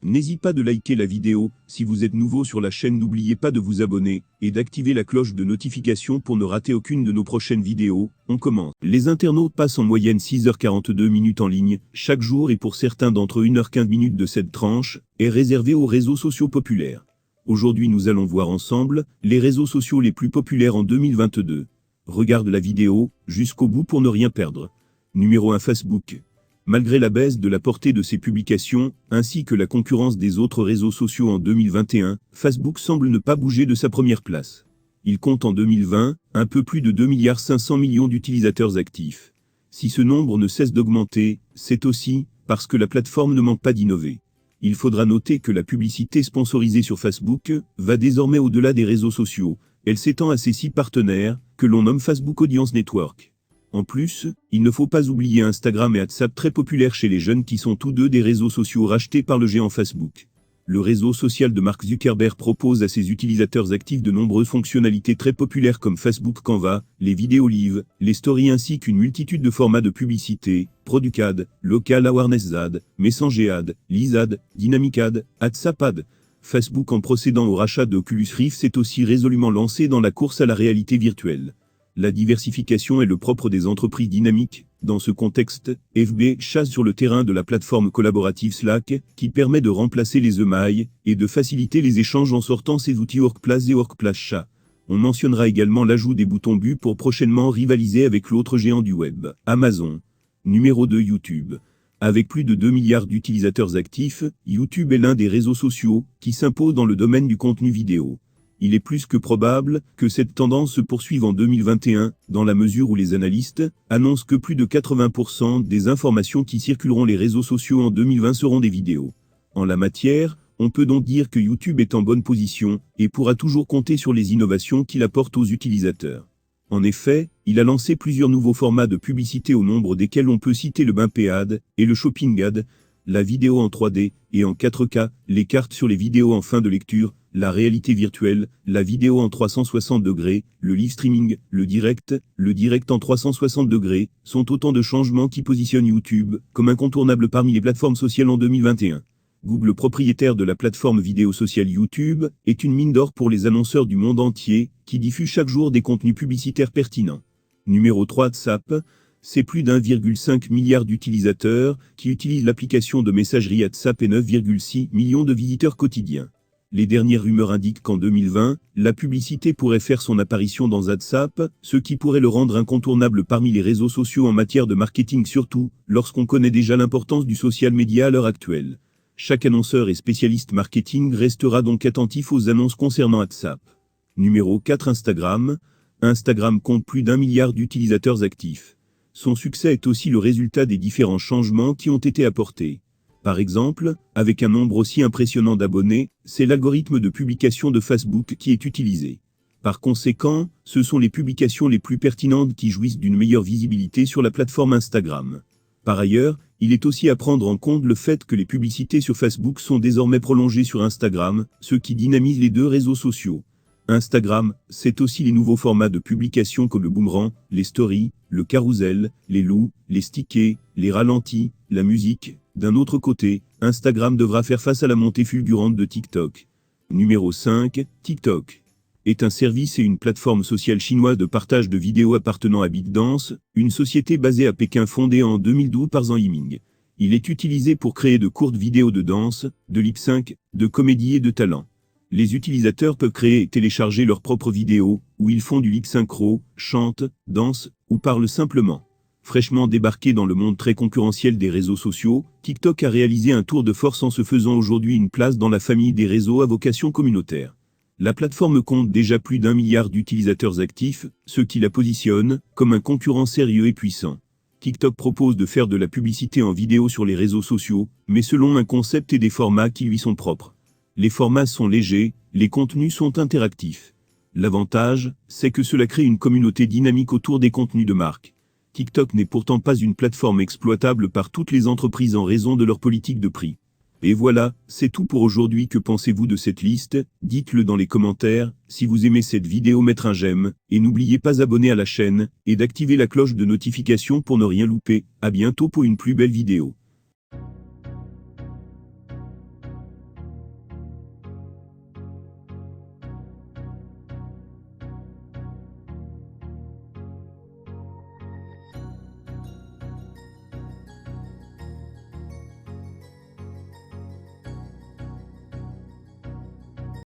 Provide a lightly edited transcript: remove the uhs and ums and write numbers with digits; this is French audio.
N'hésitez pas de liker la vidéo, si vous êtes nouveau sur la chaîne n'oubliez pas de vous abonner, et d'activer la cloche de notification pour ne rater aucune de nos prochaines vidéos. On commence. Les internautes passent en moyenne 6h42 minutes en ligne, chaque jour et pour certains d'entre eux 1h15 minutes de cette tranche, est réservée aux réseaux sociaux populaires. Aujourd'hui nous allons voir ensemble, les réseaux sociaux les plus populaires en 2022. Regarde la vidéo, jusqu'au bout pour ne rien perdre. Numéro 1 Facebook. Malgré la baisse de la portée de ses publications, ainsi que la concurrence des autres réseaux sociaux en 2021, Facebook semble ne pas bouger de sa première place. Il compte en 2020, un peu plus de 2,5 milliards d'utilisateurs actifs. Si ce nombre ne cesse d'augmenter, c'est aussi parce que la plateforme ne manque pas d'innover. Il faudra noter que la publicité sponsorisée sur Facebook va désormais au-delà des réseaux sociaux. Elle s'étend à ses 6 partenaires, que l'on nomme Facebook Audience Network. En plus, il ne faut pas oublier Instagram et WhatsApp très populaires chez les jeunes qui sont tous deux des réseaux sociaux rachetés par le géant Facebook. Le réseau social de Mark Zuckerberg propose à ses utilisateurs actifs de nombreuses fonctionnalités très populaires comme Facebook Canva, les vidéos live, les stories ainsi qu'une multitude de formats de publicité, Product Ad, Local Awareness Ad, Messenger Ad, Liz Ad, Dynamic Ad, WhatsApp Ad. Facebook en procédant au rachat d'Oculus Rift s'est aussi résolument lancé dans la course à la réalité virtuelle. La diversification est le propre des entreprises dynamiques. Dans ce contexte, FB chasse sur le terrain de la plateforme collaborative Slack, qui permet de remplacer les emails et de faciliter les échanges en sortant ses outils Workplace et Workplace Chat. On mentionnera également l'ajout des boutons but pour prochainement rivaliser avec l'autre géant du web, Amazon. Numéro 2 YouTube. Avec plus de 2 milliards d'utilisateurs actifs, YouTube est l'un des réseaux sociaux qui s'impose dans le domaine du contenu vidéo. Il est plus que probable que cette tendance se poursuive en 2021, dans la mesure où les analystes annoncent que plus de 80% des informations qui circuleront les réseaux sociaux en 2020 seront des vidéos. En la matière, on peut donc dire que YouTube est en bonne position et pourra toujours compter sur les innovations qu'il apporte aux utilisateurs. En effet, il a lancé plusieurs nouveaux formats de publicité au nombre desquels on peut citer le Bumpé Ad et le Shopping Ad, la vidéo en 3D et en 4K, les cartes sur les vidéos en fin de lecture, la réalité virtuelle, la vidéo en 360 degrés, le live streaming, le direct en 360 degrés, sont autant de changements qui positionnent YouTube comme incontournable parmi les plateformes sociales en 2021. Google, propriétaire de la plateforme vidéo sociale YouTube, est une mine d'or pour les annonceurs du monde entier, qui diffusent chaque jour des contenus publicitaires pertinents. Numéro 3 WhatsApp. C'est plus d'1,5 milliard d'utilisateurs qui utilisent l'application de messagerie WhatsApp et 9,6 millions de visiteurs quotidiens. Les dernières rumeurs indiquent qu'en 2020, la publicité pourrait faire son apparition dans WhatsApp, ce qui pourrait le rendre incontournable parmi les réseaux sociaux en matière de marketing, surtout lorsqu'on connaît déjà l'importance du social media à l'heure actuelle. Chaque annonceur et spécialiste marketing restera donc attentif aux annonces concernant WhatsApp. Numéro 4 Instagram. Instagram compte plus d'1 milliard d'utilisateurs actifs. Son succès est aussi le résultat des différents changements qui ont été apportés. Par exemple, avec un nombre aussi impressionnant d'abonnés, c'est l'algorithme de publication de Facebook qui est utilisé. Par conséquent, ce sont les publications les plus pertinentes qui jouissent d'une meilleure visibilité sur la plateforme Instagram. Par ailleurs, il est aussi à prendre en compte le fait que les publicités sur Facebook sont désormais prolongées sur Instagram, ce qui dynamise les deux réseaux sociaux. Instagram, c'est aussi les nouveaux formats de publication comme le boomerang, les stories, le carrousel, les loups, les stickers, les ralentis, la musique. D'un autre côté, Instagram devra faire face à la montée fulgurante de TikTok. Numéro 5, TikTok est un service et une plateforme sociale chinoise de partage de vidéos appartenant à ByteDance, une société basée à Pékin fondée en 2012 par Zhang Yiming. Il est utilisé pour créer de courtes vidéos de danse, de lip-sync, de comédie et de talent. Les utilisateurs peuvent créer et télécharger leurs propres vidéos, où ils font du lip-synchro, chantent, dansent ou parlent simplement. Fraîchement débarqué dans le monde très concurrentiel des réseaux sociaux, TikTok a réalisé un tour de force en se faisant aujourd'hui une place dans la famille des réseaux à vocation communautaire. La plateforme compte déjà plus d'1 milliard d'utilisateurs actifs, ce qui la positionne comme un concurrent sérieux et puissant. TikTok propose de faire de la publicité en vidéo sur les réseaux sociaux, mais selon un concept et des formats qui lui sont propres. Les formats sont légers, les contenus sont interactifs. L'avantage, c'est que cela crée une communauté dynamique autour des contenus de marque. TikTok n'est pourtant pas une plateforme exploitable par toutes les entreprises en raison de leur politique de prix. Et voilà, c'est tout pour aujourd'hui. Que pensez-vous de cette liste? Dites-le dans les commentaires. Si vous aimez cette vidéo, mettre un j'aime, et n'oubliez pas d'abonner à la chaîne, et d'activer la cloche de notification pour ne rien louper. À bientôt pour une plus belle vidéo.